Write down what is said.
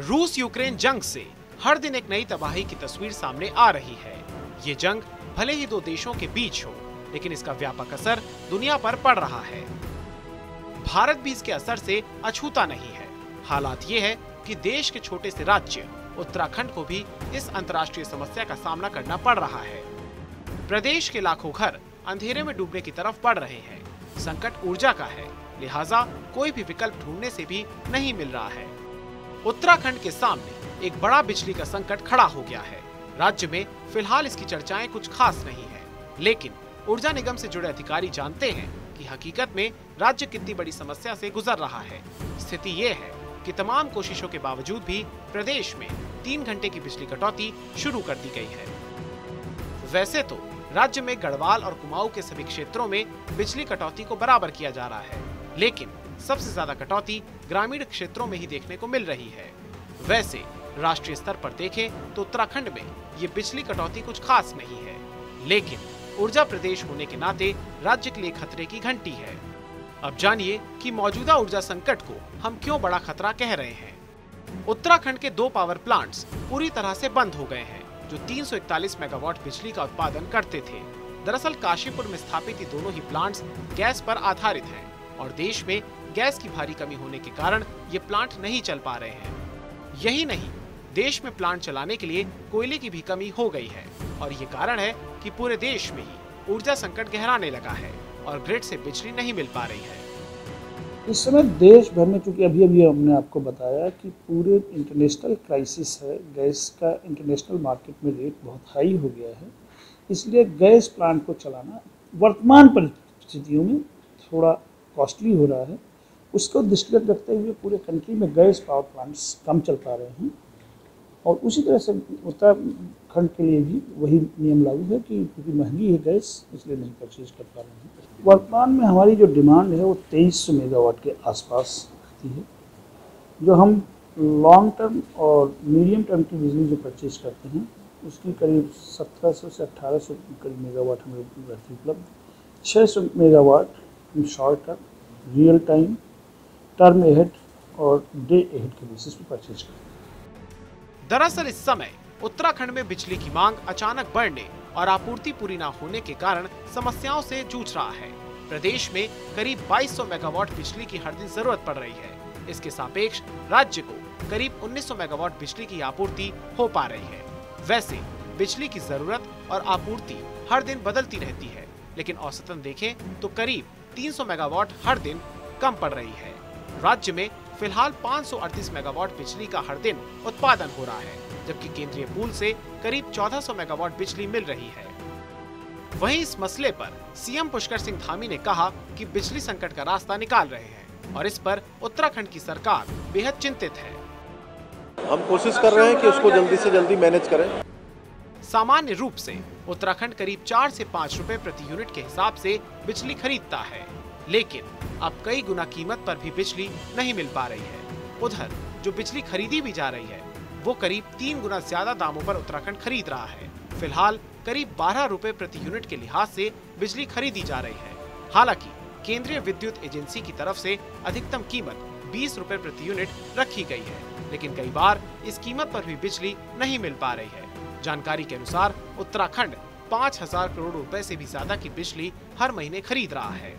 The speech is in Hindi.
रूस यूक्रेन जंग से हर दिन एक नई तबाही की तस्वीर सामने आ रही है। ये जंग भले ही दो देशों के बीच हो, लेकिन इसका व्यापक असर दुनिया पर पड़ रहा है। भारत भी इसके असर से अछूता नहीं है। हालात ये है कि देश के छोटे से राज्य उत्तराखंड को भी इस अंतर्राष्ट्रीय समस्या का सामना करना पड़ रहा है। प्रदेश के लाखों घर अंधेरे में डूबने की तरफ बढ़ रहे हैं। संकट ऊर्जा का है, लिहाजा कोई भी विकल्प ढूंढने से भी नहीं मिल रहा है। उत्तराखंड के सामने एक बड़ा बिजली का संकट खड़ा हो गया है। राज्य में फिलहाल इसकी चर्चाएं कुछ खास नहीं है, लेकिन ऊर्जा निगम से जुड़े अधिकारी जानते हैं कि हकीकत में राज्य कितनी बड़ी समस्या से गुजर रहा है। स्थिति ये है कि तमाम कोशिशों के बावजूद भी प्रदेश में 3 घंटे की बिजली कटौती शुरू कर दी गई है। वैसे तो राज्य में गढ़वाल और कुमाऊं के सभी क्षेत्रों में बिजली कटौती को बराबर किया जा रहा है, लेकिन सबसे ज्यादा कटौती ग्रामीण क्षेत्रों में ही देखने को मिल रही है। वैसे राष्ट्रीय स्तर पर देखें तो उत्तराखंड में ये बिजली कटौती कुछ खास नहीं है, लेकिन ऊर्जा प्रदेश होने के नाते राज्य के लिए खतरे की घंटी है। अब जानिए कि मौजूदा ऊर्जा संकट को हम क्यों बड़ा खतरा कह रहे हैं। उत्तराखंड के 2 पावर प्लांट्स पूरी तरह से बंद हो गए हैं, जो 341 मेगावाट बिजली का उत्पादन करते थे। दरअसल काशीपुर में स्थापित ये दोनों ही प्लांट्स गैस पर आधारित हैं और देश में गैस की भारी कमी होने के कारण ये प्लांट नहीं चल पा रहे हैं। यही नहीं, देश में प्लांट चलाने के लिए कोयले की भी कमी हो गई है और ये कारण है कि पूरे देश में ही ऊर्जा संकट गहराने लगा है और ग्रिड से बिजली नहीं मिल पा रही है। इस समय देश भर में, चूंकि अभी हमने आपको बताया कि पूरे इंटरनेशनल क्राइसिस है, गैस का इंटरनेशनल मार्केट में रेट बहुत हाई हो गया है, इसलिए गैस प्लांट को चलाना वर्तमान परिस्थितियों में थोड़ा कॉस्टली हो रहा है। उसको दृष्टिगत रखते हुए पूरे कंट्री में गैस पावर प्लांट्स कम चल पा रहे हैं और उसी तरह से उत्तराखंड के लिए भी वही नियम लागू है कि क्योंकि महंगी है गैस, इसलिए नहीं परचेज कर पा रहे हैं। वर्तमान में हमारी जो डिमांड है वो 2300 मेगावाट के आसपास रहती है। जो हम लॉन्ग टर्म और मीडियम टर्म की बिजली जो परचेज करते हैं उसकी करीब 1700 से 1800 करीब मेगावाट हमें रहती उपलब्ध। 600 megawatt short term, real time, term ahead और डे एहेड के बेसिस पे परचेज करते हैं। दरअसल इस समय उत्तराखंड में बिजली की मांग अचानक बढ़ने और आपूर्ति पूरी न होने के कारण समस्याओं से जूझ रहा है। प्रदेश में करीब 2200 मेगावाट बिजली की हर दिन जरूरत पड़ रही है। इसके सापेक्ष राज्य को करीब 1900 मेगावाट बिजली की आपूर्ति हो पा रही है। वैसे बिजली की जरूरत और आपूर्ति हर दिन बदलती रहती है, लेकिन औसतन देखें तो करीब 300 मेगावाट हर दिन कम पड़ रही है। राज्य में फिलहाल 538 मेगावाट बिजली का हर दिन उत्पादन हो रहा है, जबकि केंद्रीय पूल से करीब 1400 मेगावाट बिजली मिल रही है। वहीं इस मसले पर सीएम पुष्कर सिंह धामी ने कहा कि बिजली संकट का रास्ता निकाल रहे हैं और इस पर उत्तराखंड की सरकार बेहद चिंतित है। हम कोशिश कर रहे हैं कि उसको जल्दी से जल्दी मैनेज करें। सामान्य रूप से उत्तराखंड करीब 4 से 5 रुपए प्रति यूनिट के हिसाब से बिजली खरीदता है, लेकिन अब कई गुना कीमत पर भी बिजली नहीं मिल पा रही है। उधर जो बिजली खरीदी भी जा रही है वो करीब 3 गुना ज्यादा दामों पर उत्तराखंड खरीद रहा है। फिलहाल करीब 12 रुपए प्रति यूनिट के लिहाज से बिजली खरीदी जा रही है। हालांकि केंद्रीय विद्युत एजेंसी की तरफ से अधिकतम कीमत 20 रुपए प्रति यूनिट रखी गई है, लेकिन कई बार इस कीमत पर भी बिजली नहीं मिल पा रही है। जानकारी के अनुसार उत्तराखंड 5000 करोड़ रुपए से भी ज्यादा की बिजली हर महीने खरीद रहा है।